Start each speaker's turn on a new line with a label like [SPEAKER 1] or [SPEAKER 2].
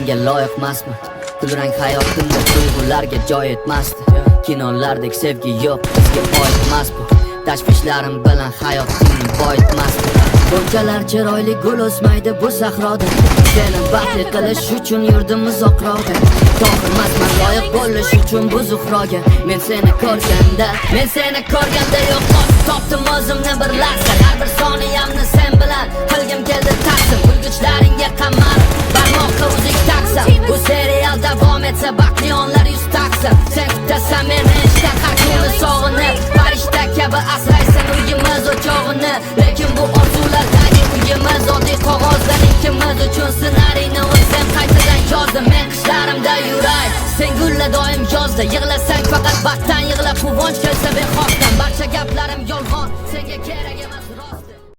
[SPEAKER 1] senga loyiqmasman. Kulrang hayotimda tuyg'ularga joy etmasdi. Kinolardek sevgi yo'q, bizga oid emas bu. Tashvishlarim bilan hayotimni boyitmasdi. Bunchalar chiroyli gul o'smaydi bu sahroda. Seni baxtli qilish uchun yurdim uzoqroqda. To'g'rimasman loyiq bo'lish uchun bu zuhroga. Men seni ko'rganda yo'qot topdim o'zimni bir lahza. Har bir soniyamni sen bilan qilgim keldi taqsim. Kulgichlaringga qamalib barmoqqa uzik taqsam. Bu serial davom etsa baxtli onlar yuz taqsim. Sen kutasan meni ishda har kuni sog'inib, farishta kabi asraysan uyimiz o'chog'ini. Lekin bu orzulardagi uyimiz oddiy qog'ozdan ikkimiz uchun ssenariyni o'zim qaytadan yozdim. Men qishlarimda yuray, sen gulla doim yozda. Yig'lasang faqat baxtdan yig'la, quvonch kelsa bexosdan. Barcha gaplarim yolg'on, senga kerak emas.